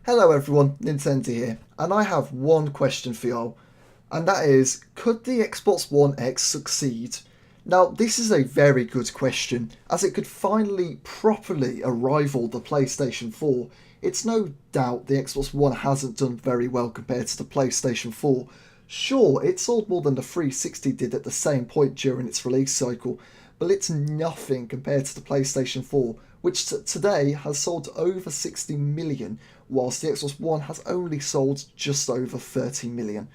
Hello everyone, Nintendo here, and I have one question for y'all, and that is, could the Xbox One X succeed? Now, this is a very good question, as it could finally properly rival the PlayStation 4. It's no doubt the Xbox One hasn't done very well compared to the PlayStation 4. Sure, it sold more than the 360 did at the same point during its release cycle, but it's nothing compared to the PlayStation 4, which today has sold over 60 million, whilst the Xbox One has only sold just over 30 million.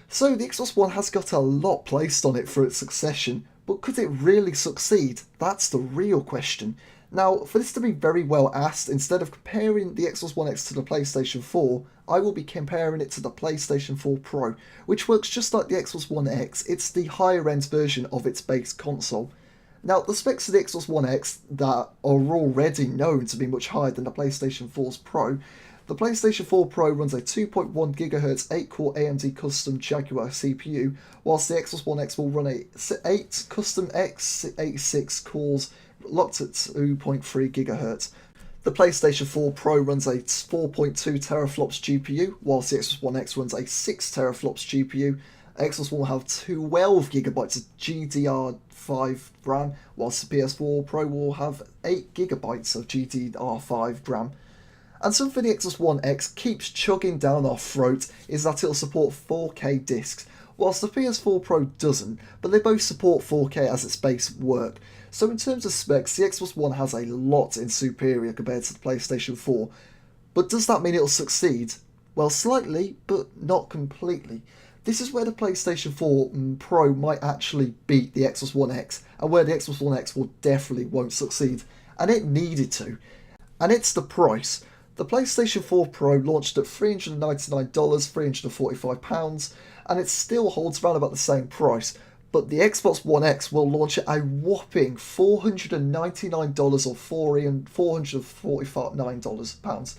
So the Xbox One has got a lot placed on it for its succession, but could it really succeed? That's the real question. Now, for this to be very well asked, instead of comparing the Xbox One X to the PlayStation 4, I will be comparing it to the PlayStation 4 Pro, which works just like the Xbox One X. It's the higher end version of its base console. Now, the specs of the Xbox One X that are already known to be much higher than the PlayStation 4's Pro. The PlayStation 4 Pro runs a 2.1 GHz 8-core AMD custom Jaguar CPU, whilst the Xbox One X will run a 8 custom x86 cores locked at 2.3 GHz. The PlayStation 4 Pro runs a 4.2 teraflops GPU, whilst the Xbox One X runs a 6 teraflops GPU. Xbox One will have 12 gigabytes of GDR5 RAM, whilst the PS4 Pro will have 8 gigabytes of GDR5 RAM. And something the Xbox One X keeps chugging down our throat is that it'll support 4K discs, whilst the PS4 Pro doesn't, but they both support 4K as its base work. So in terms of specs, the Xbox One has a lot in superior compared to the PlayStation 4. But does that mean it'll succeed? Well, slightly, but not completely. This is where the PlayStation 4 Pro might actually beat the Xbox One X, and where the Xbox One X will definitely won't succeed. And it needed to. And it's the price. The PlayStation 4 Pro launched at $399, £345, and it still holds around about the same price. But the Xbox One X will launch at a whopping $499 or £449.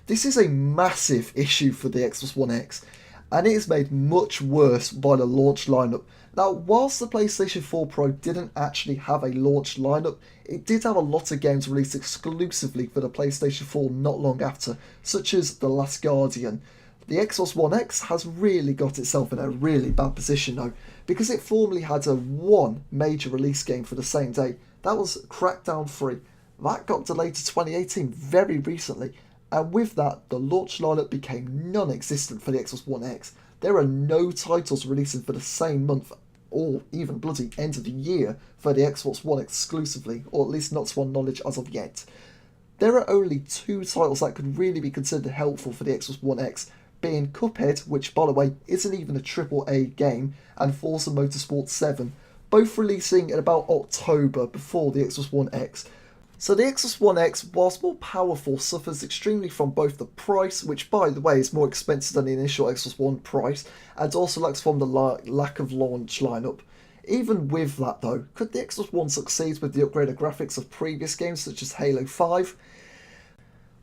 This is a massive issue for the Xbox One X, and it is made much worse by the launch lineup. Now, whilst the PlayStation 4 Pro didn't actually have a launch lineup, it did have a lot of games released exclusively for the PlayStation 4 not long after, such as The Last Guardian. The Xbox One X has really got itself in a really bad position though, because it formerly had one major release game for the same day. That was Crackdown 3. That got delayed to 2018 very recently, and with that, the launch lineup became non-existent for the Xbox One X. There are no titles releasing for the same month, or even bloody end of the year, for the Xbox One exclusively, or at least not to our knowledge as of yet. There are only two titles that could really be considered helpful for the Xbox One X, being Cuphead, which by the way isn't even a AAA game, and Forza Motorsport 7, both releasing in about October before the Xbox One X. So the Xbox One X, whilst more powerful, suffers extremely from both the price, which by the way is more expensive than the initial Xbox One price, and also lacks from the lack of launch lineup. Even with that though, could the Xbox One succeed with the upgraded graphics of previous games such as Halo 5?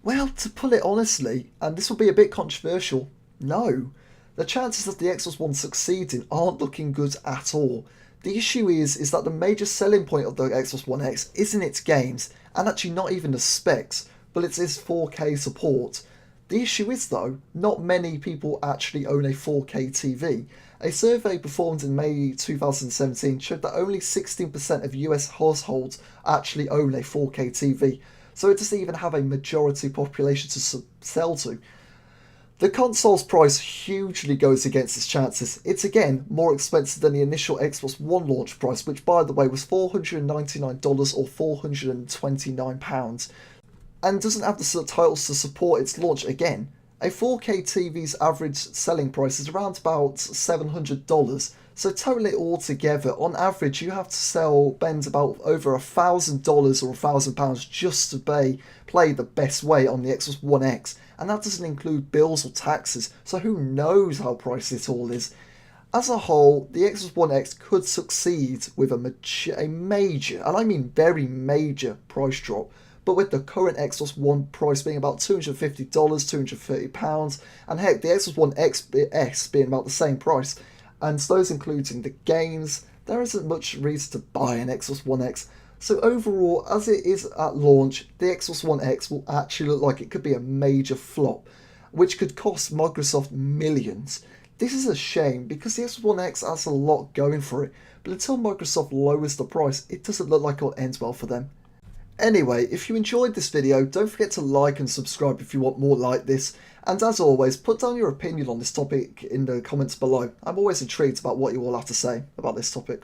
Well, to put it honestly, and this will be a bit controversial, no. The chances of the Xbox One succeeding aren't looking good at all. The issue is that the major selling point of the Xbox One X isn't its games, and actually not even the specs, but it's its 4K support. The issue is though, not many people actually own a 4K TV. A survey performed in May 2017 showed that only 16% of US households actually own a 4K TV, so it doesn't even have a majority population to sell to. The console's price hugely goes against its chances. It's again more expensive than the initial Xbox One launch price, which by the way was $499 or £429, and doesn't have the titles to support its launch again. A 4K TV's average selling price is around about $700, so total it all together, on average you have to spend about over $1,000 or £1,000 just to play the best way on the Xbox One X, and that doesn't include bills or taxes, so who knows how pricey it all is. As a whole, the Xbox One X could succeed with a major, and I mean very major, price drop, but with the current Xbox One price being about $250, £230, and heck, the Xbox One S being about the same price, and those including the games, there isn't much reason to buy an Xbox One X. So overall, as it is at launch, the Xbox One X will actually look like it could be a major flop. which could cost Microsoft millions. This is a shame because the Xbox One X has a lot going for it, but until Microsoft lowers the price, it doesn't look like it'll end well for them. Anyway, if you enjoyed this video, don't forget to like and subscribe if you want more like this, and as always, put down your opinion on this topic in the comments below. I'm always intrigued about what you all have to say about this topic.